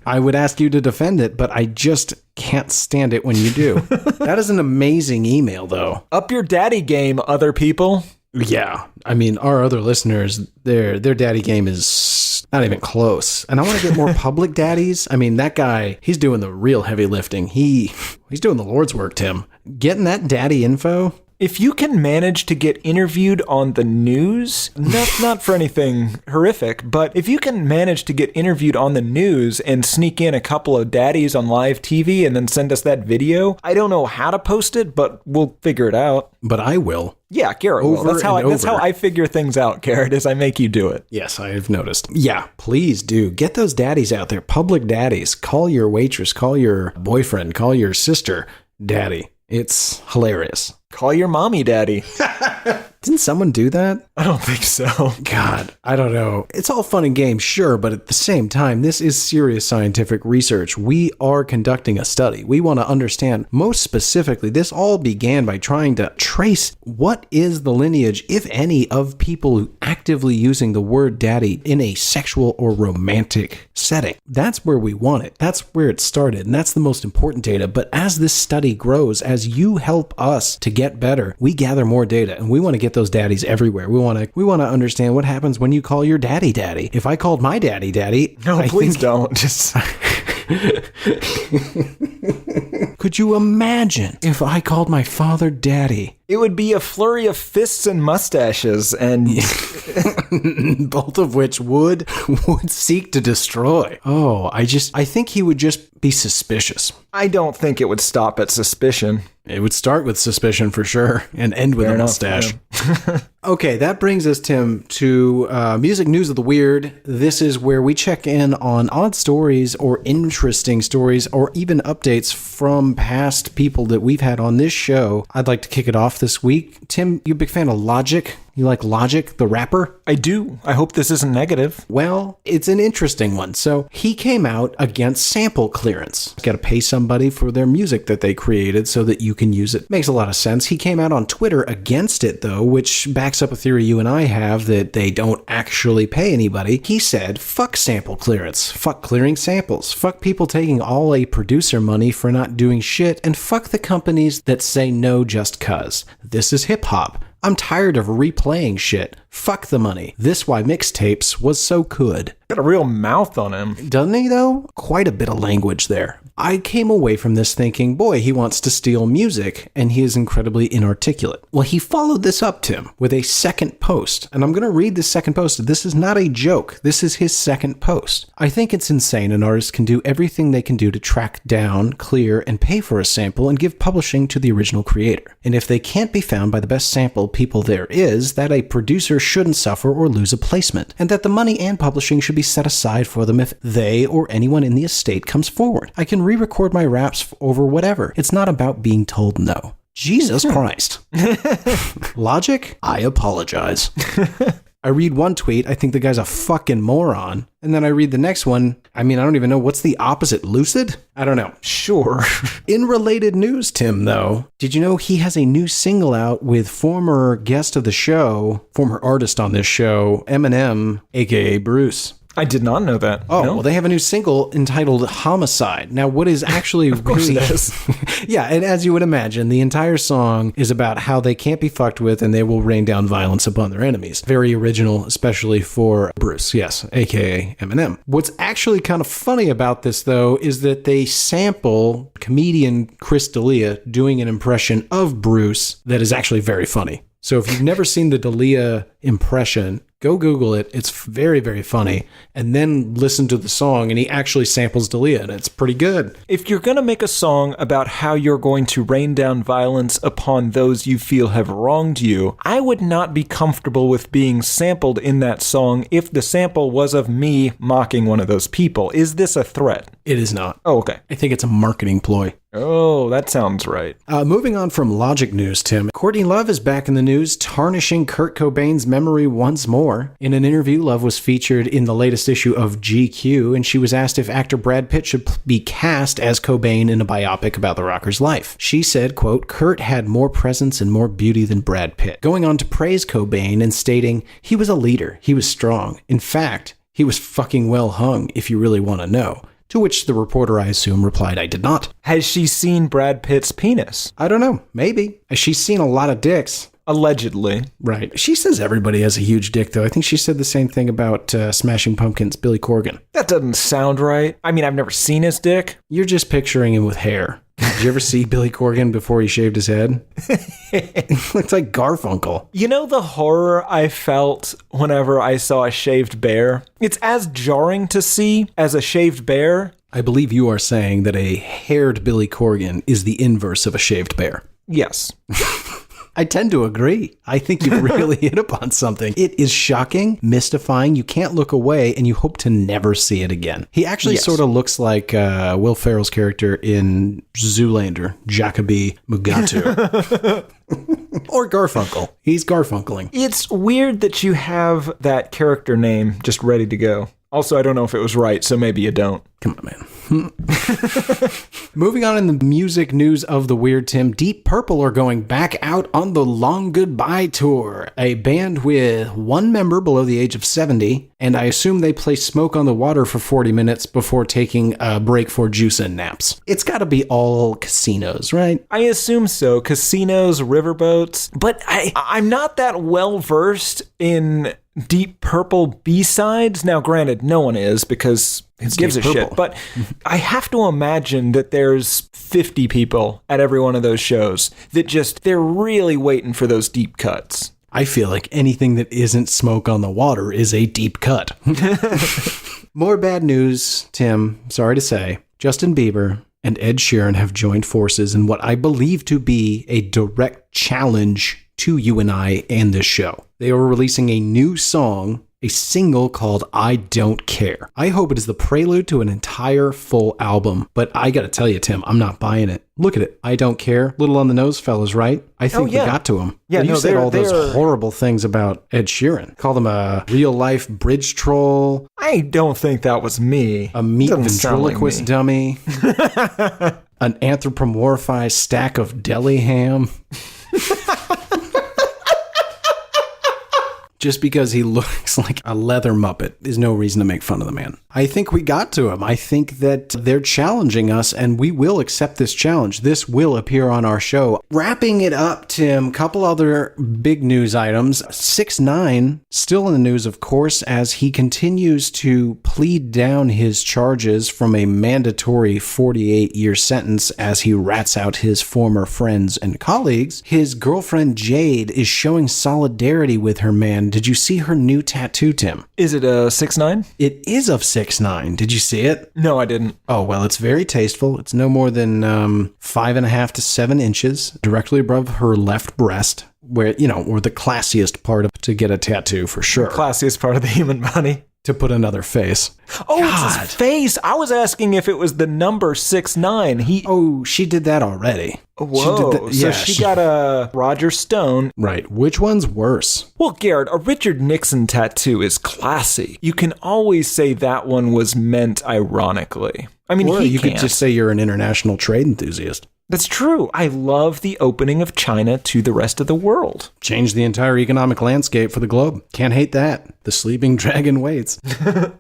B: I would ask you to defend it, but I just can't stand it when you do. That is an amazing email, though.
C: Up your daddy game, other people.
B: Yeah. I mean, our other listeners, their daddy game is not even close. And I want to get more public daddies. I mean, that guy, he's doing the real heavy lifting. He's doing the Lord's work, Tim. Getting that daddy info.
C: If you can manage to get interviewed on the news, not for anything horrific, but if you can manage to get interviewed on the news and sneak in a couple of daddies on live TV and then send us that video, I don't know how to post it, but we'll figure it out.
B: But I will.
C: Yeah, Garrett will. That's how I figure things out, Garrett, is I make you do it.
B: Yes, I've noticed. Yeah, please do. Get those daddies out there, public daddies. Call your waitress, call your boyfriend, call your sister daddy. It's hilarious.
C: Call your mommy daddy.
B: Didn't someone do that?
C: I don't think so.
B: God, I don't know. It's all fun and games, sure, but at the same time, this is serious scientific research. We are conducting a study. We want to understand, most specifically, this all began by trying to trace what is the lineage, if any, of people actively using the word daddy in a sexual or romantic setting. That's where we want it. That's where it started, and that's the most important data. But as this study grows, as you help us to get better, we gather more data, and we want to get those daddies everywhere. We want to understand what happens when you call your daddy daddy. If I called my daddy daddy,
C: no, please don't. Just
B: could you imagine if I called my father daddy?
C: It would be a flurry of fists and mustaches, and
B: both of which would seek to destroy. Oh, I think he would just be suspicious.
C: I don't think it would stop at suspicion.
B: It would start with suspicion for sure and end with a mustache. Yeah. Okay, that brings us, Tim, to Music News of the Weird. This is where we check in on odd stories or interesting stories or even updates from past people that we've had on this show. I'd like to kick it off this week. Tim, you a big fan of Logic? You like Logic, the rapper?
C: I do. I hope this isn't negative.
B: Well, it's an interesting one. So he came out against sample clearance. You got to pay somebody for their music that they created so that you can use it. Makes a lot of sense. He came out on Twitter against it, though, which backs up a theory you and I have that they don't actually pay anybody. He said, fuck sample clearance. Fuck clearing samples. Fuck people taking all a producer money for not doing shit. And fuck the companies that say no just cuz. This is hip hop. I'm tired of replaying shit. Fuck the money. This why mixtapes was so good.
C: Got a real mouth on him.
B: Doesn't he, though? Quite a bit of language there. I came away from this thinking, boy, he wants to steal music, and he is incredibly inarticulate. Well, he followed this up, Tim, with a second post. And I'm going to read this second post. This is not a joke. This is his second post. I think it's insane an artist can do everything they can do to track down, clear, and pay for a sample and give publishing to the original creator. And if they can't be found by the best sample people there is, that a producer shouldn't suffer or lose a placement, and that the money and publishing should be set aside for them if they or anyone in the estate comes forward. I can re-record my raps over whatever. It's not about being told no. Jesus Christ. Logic? I apologize. I read one tweet, I think the guy's a fucking moron. And then I read the next one. I mean, I don't even know. What's the opposite? Lucid? I don't know.
C: Sure.
B: In related news, Tim, though, did you know he has a new single out with former guest of the show, former artist on this show, Eminem, aka Bruce?
C: I did not know that.
B: Oh,
C: No?
B: well, they have a new single entitled Homicide. Now, what is actually
C: Of course
B: really...
C: it is.
B: Yeah, and as you would imagine, the entire song is about how they can't be fucked with and they will rain down violence upon their enemies. Very original, especially for Bruce, yes, aka Eminem. What's actually kind of funny about this, though, is that they sample comedian Chris D'Elia doing an impression of Bruce that is actually very funny. So if you've never seen the D'Elia impression, go Google it. It's very, very funny. And then listen to the song, and he actually samples D'Elia, and it's pretty good.
C: If you're going to make a song about how you're going to rain down violence upon those you feel have wronged you, I would not be comfortable with being sampled in that song if the sample was of me mocking one of those people. Is this a threat?
B: It is not.
C: Oh, okay.
B: I think it's a marketing ploy.
C: Oh, that sounds right.
B: Moving on from Logic news, Tim. Courtney Love is back in the news, tarnishing Kurt Cobain's memory once more. In an interview, Love was featured in the latest issue of GQ, and she was asked if actor Brad Pitt should be cast as Cobain in a biopic about the rocker's life. She said, quote, Kurt had more presence and more beauty than Brad Pitt, going on to praise Cobain and stating, he was a leader, he was strong. In fact, he was fucking well hung, if you really want to know. To which the reporter, I assume, replied, I did not.
C: Has she seen Brad Pitt's penis?
B: I don't know. Maybe. She's seen a lot of dicks.
C: Allegedly.
B: Right. She says everybody has a huge dick, though. I think she said the same thing about Smashing Pumpkins' Billy Corgan.
C: That doesn't sound right. I mean, I've never seen his dick.
B: You're just picturing him with hair. Did you ever see Billy Corgan before he shaved his head? He looks like Garfunkel.
C: You know the horror I felt whenever I saw a shaved bear? It's as jarring to see as a shaved bear.
B: I believe you are saying that a haired Billy Corgan is the inverse of a shaved bear.
C: Yes.
B: I tend to agree. I think you've really hit upon something. It is shocking, mystifying. You can't look away, and you hope to never see it again. He actually sort of looks like Will Ferrell's character in Zoolander, Jacoby Mugatu. Or Garfunkel. He's Garfunkeling.
C: It's weird that you have that character name just ready to go. Also, I don't know if it was right, so maybe you don't.
B: Come on, man. Moving on in the music news of the weird, Tim, Deep Purple are going back out on the Long Goodbye Tour, a band with one member below the age of 70, and I assume they play Smoke on the Water for 40 minutes before taking a break for juice and naps. It's got to be all casinos, right?
C: I assume so. Casinos, riverboats. But I'm not that well versed in Deep Purple B-sides. Now, granted, no one is because who gives a shit. But I have to imagine that there's 50 people at every one of those shows that they're really waiting for those deep cuts.
B: I feel like anything that isn't Smoke on the Water is a deep cut. More bad news, Tim. Sorry to say. Justin Bieber and Ed Sheeran have joined forces in what I believe to be a direct challenge to you and I and this show. They are releasing a new song, a single called I Don't Care. I hope it is the prelude to an entire full album, but I gotta tell you, Tim, I'm not buying it. Look at it. I don't care. Little on the nose, fellas, right? I think we got to him.
C: Yeah,
B: you said all those horrible things about Ed Sheeran. Called him a real-life bridge troll.
C: I don't think that was me.
B: A meat ventriloquist dummy. An anthropomorphized stack of deli ham. Just because he looks like a leather Muppet is no reason to make fun of the man. I think we got to him. I think that they're challenging us, and we will accept this challenge. This will appear on our show. Wrapping it up, Tim, couple other big news items. 6ix9ine, still in the news, of course, as he continues to plead down his charges from a mandatory 48-year sentence as he rats out his former friends and colleagues. His girlfriend, Jade, is showing solidarity with her man. Did you see her new tattoo, Tim?
C: Is it a 6ix9ine?
B: It is of 6ix9ine. Did you see it?
C: No, I didn't.
B: Oh, well, it's very tasteful. It's no more than 5.5 to 7 inches directly above her left breast, where, or the classiest part to get a tattoo for sure.
C: Classiest part of the human body.
B: To put another face.
C: Oh,
B: God.
C: it's his face. I was asking if it was the number 6'9".
B: Oh, she did that already.
C: Whoa. She got a Roger Stone.
B: Right. Which one's worse?
C: Well, Garrett, a Richard Nixon tattoo is classy. You can always say that one was meant ironically. I mean,
B: or you
C: can't.
B: could just say you're an international trade enthusiast.
C: That's true. I love the opening of China to the rest of the world.
B: Change the entire economic landscape for the globe. Can't hate that. The sleeping dragon waits.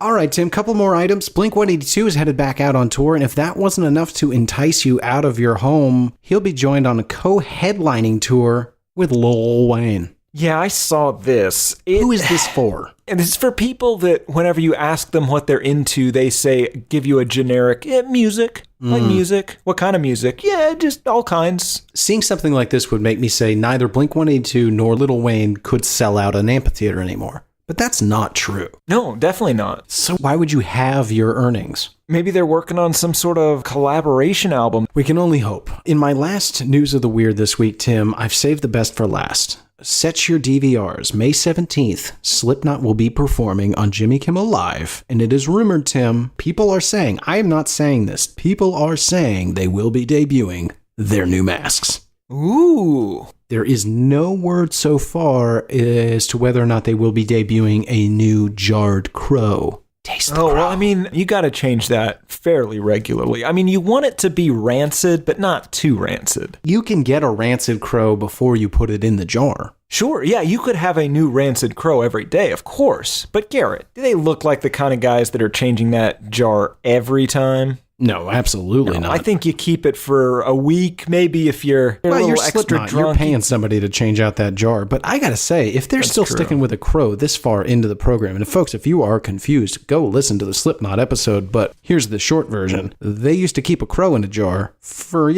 B: All right, Tim, couple more items. Blink-182 is headed back out on tour, and if that wasn't enough to entice you out of your home, he'll be joined on a co-headlining tour with Lil Wayne.
C: Yeah, I saw this.
B: Who is this for?
C: And it's for people that whenever you ask them what they're into, they say, give you a generic, music. Like music. What kind of music? Yeah, just all kinds.
B: Seeing something like this would make me say neither Blink-182 nor Lil Wayne could sell out an amphitheater anymore. But that's not true.
C: No, definitely not.
B: So why would you have your earnings?
C: Maybe they're working on some sort of collaboration album.
B: We can only hope. In my last News of the Weird this week, Tim, I've saved the best for last. Set your DVRs. May 17th, Slipknot will be performing on Jimmy Kimmel Live. And it is rumored, Tim, people are saying, I am not saying this, people are saying they will be debuting their new masks.
C: Ooh.
B: There is no word so far as to whether or not they will be debuting a new jarred crow. Taste the crow.
C: Well, I mean, you got to change that fairly regularly. I mean, you want it to be rancid, but not too rancid.
B: You can get a rancid crow before you put it in the jar.
C: Sure, yeah, you could have a new rancid crow every day, of course. But Garrett, do they look like the kind of guys that are changing that jar every time?
B: No, absolutely not.
C: I think you keep it for a week, maybe if you're a little
B: you're
C: extra
B: Slipknot.
C: drunk.
B: You're paying somebody to change out that jar. But I gotta say, if they're still sticking with a crow this far into the program, and folks, if you are confused, go listen to the Slipknot episode. But here's the short version. They used to keep a crow in a jar for,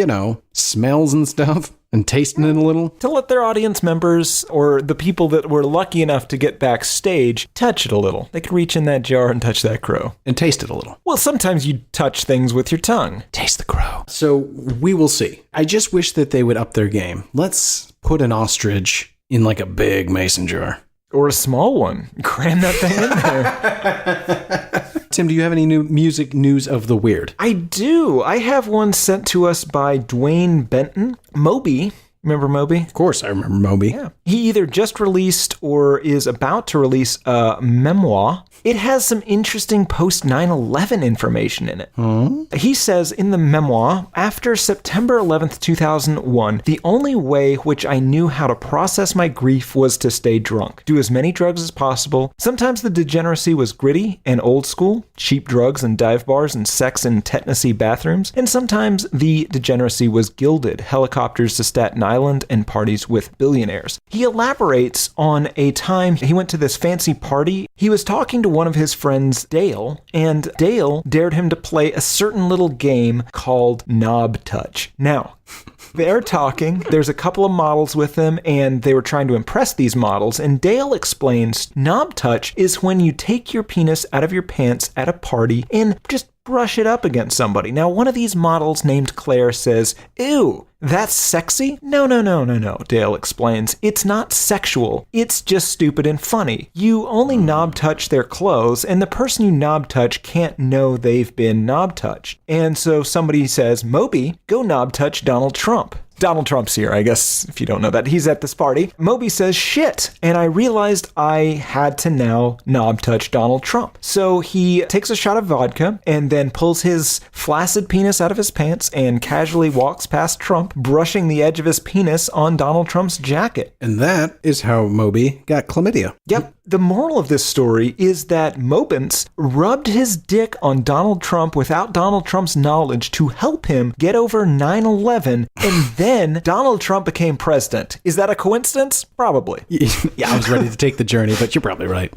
B: smells and stuff. And tasting it a little?
C: To let their audience members, or the people that were lucky enough to get backstage, touch it a little. They could reach in that jar and touch that crow.
B: And taste it a little.
C: Well, sometimes you touch things with your tongue.
B: Taste the crow. So we will see. I just wish that they would up their game. Let's put an ostrich in like a big mason jar.
C: Or a small one. Cram that thing in there.
B: Tim, do you have any new music news of the weird?
C: I do. I have one sent to us by Dwayne Benton. Moby. Remember Moby?
B: Of course, I remember Moby.
C: Yeah. He either just released or is about to release a memoir. It has some interesting post 9/11 information in it. He says in the memoir, after September 11th, 2001, the only way which I knew how to process my grief was to stay drunk, do as many drugs as possible. Sometimes the degeneracy was gritty and old school, cheap drugs and dive bars and sex in tetanusy bathrooms, and sometimes the degeneracy was gilded, helicopters to Staten Island and parties with billionaires. He elaborates on a time he went to this fancy party. He was talking to one of his friends, Dale, and Dale dared him to play a certain little game called Knob Touch. Now, they're talking, there's a couple of models with them, and they were trying to impress these models, and Dale explains knob touch is when you take your penis out of your pants at a party and just brush it up against somebody. Now, one of these models named Claire says, ew, that's sexy? No, Dale explains. It's not sexual. It's just stupid and funny. You only knob touch their clothes, and the person you knob touch can't know they've been knob touched. And so somebody says, Moby, go knob touch Donald Trump. Donald Trump's here, I guess, if you don't know that. He's at this party. Moby says, shit. And I realized I had to now knob touch Donald Trump. So he takes a shot of vodka and then pulls his flaccid penis out of his pants and casually walks past Trump, brushing the edge of his penis on Donald Trump's jacket.
B: And that is how Moby got chlamydia.
C: Yep. The moral of this story is that Mobance rubbed his dick on Donald Trump without Donald Trump's knowledge to help him get over 9/11, and then Donald Trump became president. Is that a coincidence? Probably.
B: Yeah, I was ready to take the journey, but you're probably right.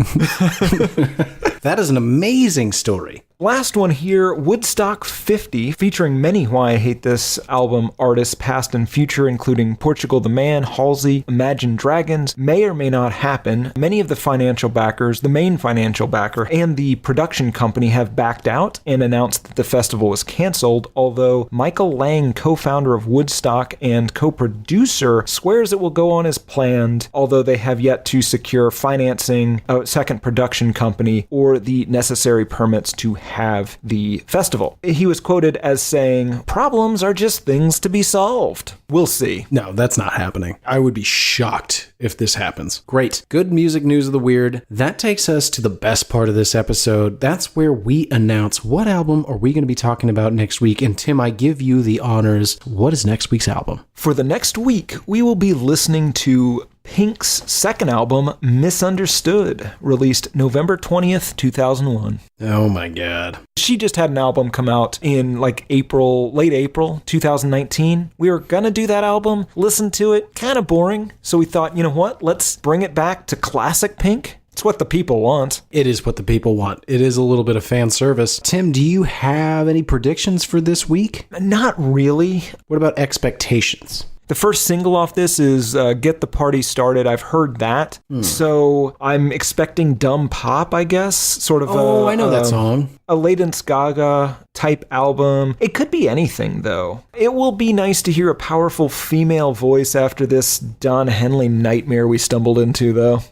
B: That is an amazing story.
C: Last one here, Woodstock 50, featuring many Why I Hate This album artists past and future, including Portugal the Man, Halsey, Imagine Dragons, May or May Not Happen. Many of the financial backers, the main financial backer, and the production company have backed out and announced that the festival was canceled, although Michael Lang, co-founder of Woodstock and co-producer, swears it will go on as planned, although they have yet to secure financing, a second production company, or the necessary permits to have the festival. He was quoted as saying, "Problems are just things to be solved. We'll see."
B: No, that's not happening. I would be shocked if this happens. Great. Good music news of the weird. That takes us to the best part of this episode. That's where we announce what album are we going to be talking about next week. And Tim, I give you the honors. What is next week's album?
C: For the next week, we will be listening to Pink's second album, Misunderstood, released November 20th, 2001.
B: Oh my God.
C: She just had an album come out in like late April 2019. We were gonna do that album, listen to it, kind of boring. So we thought, you know what? Let's bring it back to classic Pink. It's what the people want.
B: It is what the people want. It is a little bit of fan service. Tim, do you have any predictions for this week?
C: Not really.
B: What about expectations?
C: The first single off this is Get the Party Started. I've heard that. So I'm expecting dumb pop, I guess. Sort of
B: I know that song.
C: A Lady Gaga type album. It could be anything, though. It will be nice to hear a powerful female voice after this Don Henley nightmare we stumbled into, though.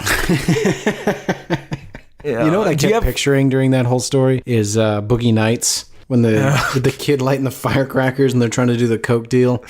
C: Yeah.
B: You know what I kept picturing during that whole story is Boogie Nights. When the kid lighting the firecrackers and they're trying to do the coke deal.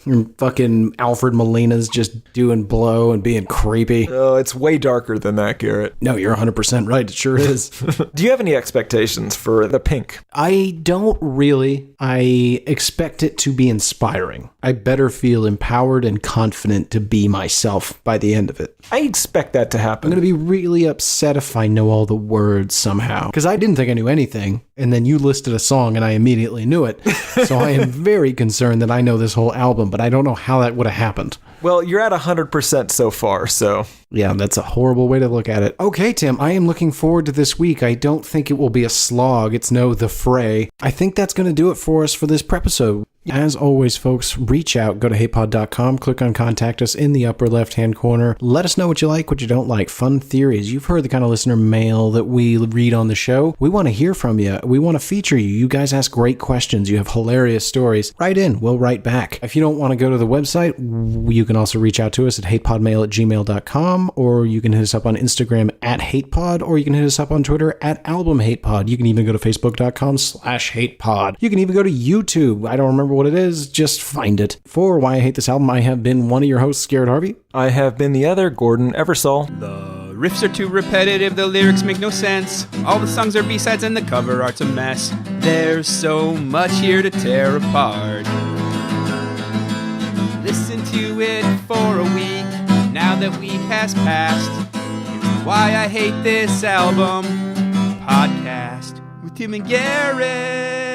B: And fucking Alfred Molina's just doing blow and being creepy.
C: Oh, it's way darker than that, Garrett.
B: No, you're 100% right. It sure is.
C: Do you have any expectations for the Pink?
B: I don't really. I expect it to be inspiring. I better feel empowered and confident to be myself by the end of it.
C: I expect that to
B: I'm
C: happen.
B: going to be really upset if I know all the words somehow. Because I didn't think I knew anything. And then you listed a song and I immediately knew it. So I am very concerned that I know this whole album, but I don't know how that would have happened.
C: Well, you're at 100% so far, so...
B: Yeah, that's a horrible way to look at it. Okay, Tim, I am looking forward to this week. I don't think it will be a slog. It's no The Fray. I think that's going to do it for us for this Prepisode. As always, folks, reach out. Go to hatepod.com, click on Contact Us in the upper left-hand corner. Let us know what you like, what you don't like. Fun theories. You've heard the kind of listener mail that we read on the show. We want to hear from you. We want to feature you. You guys ask great questions. You have hilarious stories. Write in. We'll write back. If you don't want to go to the website, you can also reach out to us at hatepodmail@gmail.com, or you can hit us up on Instagram at hatepod, or you can hit us up on Twitter at albumhatepod. You can even go to facebook.com/hatepod. You can even go to YouTube. I don't remember what it is, just find it. For Why I Hate This Album, I have been one of your hosts, Garrett Harvey.
C: I have been the other, Gordon Eversole.
A: The riffs are too repetitive, the lyrics make no sense. All the songs are B-sides and the cover art's a mess. There's so much here to tear apart. Listen to it for a week, now that we has passed. It's Why I Hate This Album podcast with Tim and Garrett.